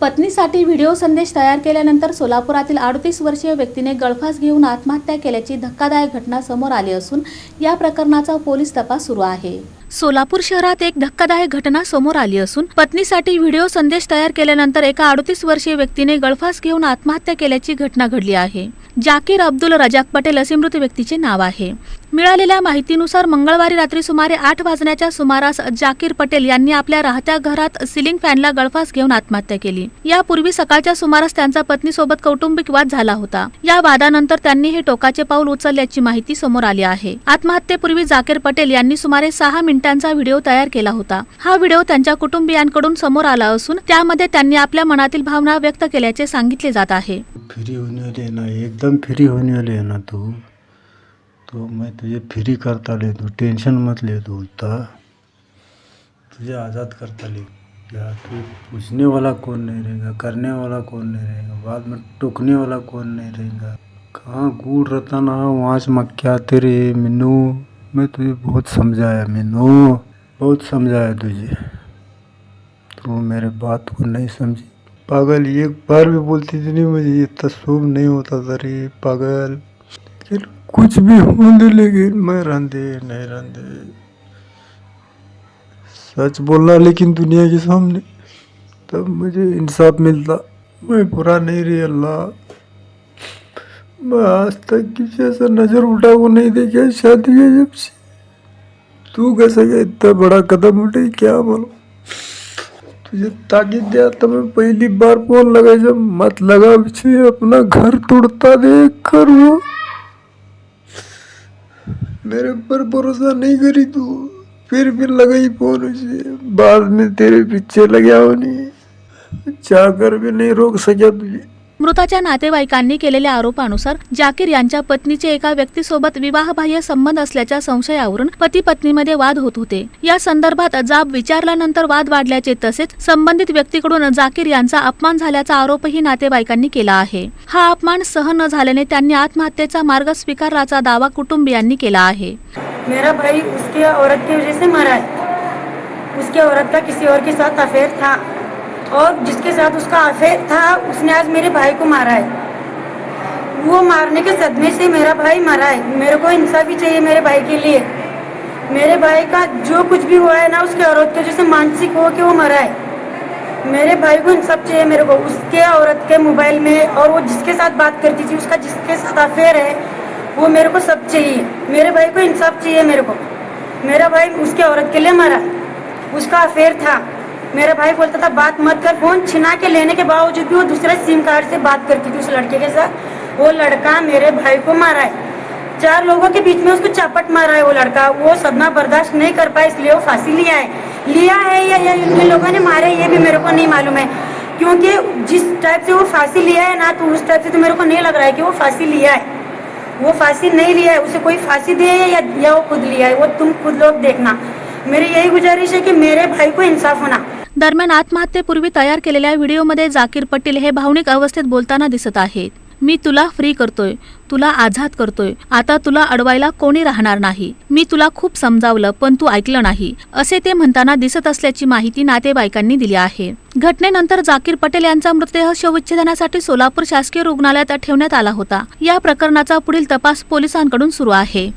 पत्नीसाठी video संदेश तयार केल्यानंतर सोलापुरातील 38 वर्षीय व्यक्तीने गळफास घेऊन आत्महत्या केल्याची धक्कादायक घटना समोर आली असून या प्रकरणाचा पोलीस तपास सुरू आहे। सोलापूर शहरात एक धक्कादायक घटना समोर आली असून पत्नीसाठी व्हिडिओ संदेश तयार केल्यानंतर एका 38 वर्षीय व्यक्तीने गळफास घेऊन आत्महत्या केल्याची घटना घडली आहे। जाकीर अब्दुल रजाक पटेल असे मृत व्यक्तीचे नाव आहे। मिळालेल्या माहितीनुसार मंगळवारी रात्री सुमारे 8 वाजण्याच्या सुमारास जाकीर पटेल यांनी आपल्या राहत्या घरात सिलिंग फॅनला गळफास घेऊन आत्महत्या केली। यापूर्वी सकाळच्या सुमारास त्यांचा पत्नीसोबत कौटुंबिक वाद झाला होता। या वादानंतर त्यांनी हे टोकाचे पाऊल उचलल्याची माहिती समोर आली आहे। आत्महत्येपूर्वी जाकीर पटेल यांनी सुमारे 6 मिनिटांचा व्हिडिओ तयार केला होता। हा व्हिडिओ त्यांच्या कुटुंबियांकडून समोर आला असून त्यामध्ये त्यांनी आपल्या मनातील भावना व्यक्त केल्याचे सांगितले जात आहे। फ्री होने वाले है ना, एकदम फ्री होने वाले है ना तो मैं तुझे फ्री करता ले, तू टेंशन मत ले, तू तुझे आज़ाद करता ले। या तू पूछने वाला कौन नहीं रहेगा, करने वाला कौन नहीं रहेगा, बाद में टोकने वाला कौन नहीं रहेगा। कहाँ गुड़ रहता ना वहाँ से मक्या तेरे मिनू, मैं तुझे बहुत समझाया मिनू, बहुत समझाया तुझे, तू मेरे बात को नहीं समझी। पागल एक बार भी बोलती थी नहीं, मुझे इतना शुभ नहीं होता था रे पागल। लेकिन कुछ भी होने लेकिन मैं रंधे नहीं रंधे सच बोलना, लेकिन दुनिया के सामने तब मुझे इंसाफ मिलता। मैं बुरा नहीं रही अल्लाह, मैं आज तक किसी ऐसा नज़र उठा वो नहीं देखा शादी है जब से। तू कैसे गया इतना बड़ा कदम उठे क्या मालूम। तुझे ताकीद दिया तो मैं पहली बार फोन लगा जब मत लगा पीछे, अपना घर तोड़ता देख कर वो मेरे पर भरोसा नहीं करी तू, फिर भी लगाई फोन उसे, बाद में तेरे पीछे लगा हो नहीं, चाहकर भी नहीं रोक सका तुझे। मृताच्या नातेवाईकांनी केलेल्या आरोपानुसार जाकीर यांच्या पत्नीचे एका व्यक्तीसोबत विवाहबाह्य संबंध असल्याच्या संशयावरून पती पत्नीमध्ये वाद होत होते। या संदर्भात जाब विचारल्यानंतर वाद वाढल्याचे तसेच संबंधित व्यक्तीकडून जाकीर यांचा अपमान झाल्याचा आरोपही नातेवाईकांनी केला आहे। हा अपमान सहन न झाल्याने त्यांनी आत्महत्येचा मार्ग स्वीकारल्याचा दावा कुटुंबियांनी केला आहे। मेरा भाई उसकी औरत की वजह से मरा है। उसकी औरत का किसी और के साथ अफेयर था और जिसके साथ उसका अफेयर था उसने आज मेरे भाई को मारा है। वो मारने के सदमे से मेरा भाई मरा है। मेरे को इंसाफी चाहिए मेरे भाई के लिए। मेरे भाई का जो कुछ भी हुआ है ना, उसके औरत के वजह से मानसिक हो कि वो मरा है। मेरे भाई को इंसाफ चाहिए मेरे को। उसके औरत के मोबाइल में और वो जिसके साथ बात करती थी, उसका जिसके साथ अफेयर है, वो मेरे को सब चाहिए। मेरे भाई को इंसाफ चाहिए मेरे को। मेरा भाई उसके औरत के लिए मरा, उसका अफेयर था। मेरा भाई बोलता था बात मत कर, फोन छिना के लेने के बावजूद भी वो दूसरे सिम कार्ड से बात करती थी उस लड़के के साथ। वो लड़का मेरे भाई को मारा है। 4 लोगों के बीच में उसको चापट मारा है वो लड़का। वो सदमा बर्दाश्त नहीं कर पाया, इसलिए वो फांसी लिया है या इन लोगों ने मारे ये भी मेरे को नहीं मालूम है। क्योंकि जिस टाइप से वो फांसी लिया है ना, तो उस टाइप से तो मेरे को नहीं लग रहा है कि वो फांसी लिया है। वो फांसी नहीं लिया है, उसे कोई फांसी दे या वो खुद लिया है, वो तुम खुद लोग देखना। मेरी यही गुजारिश है कि मेरे भाई को इंसाफ होना। दरम्यान आत्महत्येपूर्वी तयार केलेल्या व्हिडिओमध्ये जाकीर पटेल हे भावनिक अवस्थेत बोलताना दिसत आहेत। मी तुला फ्री करतोय, तुला आझाद करतोय, आता तुला अडवायला कोणी राहणार नाही। मी तुला खूप समजावलं पण तू ऐकलं नाही, असे ते म्हणताना दिसत असल्याची माहिती नातेवाईकांनी दिली आहे। घटनेनंतर जाकीर पटेल यांचा मृतदेह शवविच्छेदनासाठी सोलापूर शासकीय रुग्णालयात ठेवण्यात आला होता। या प्रकरणाचा पुढील तपास पोलिसांकडून सुरू आहे।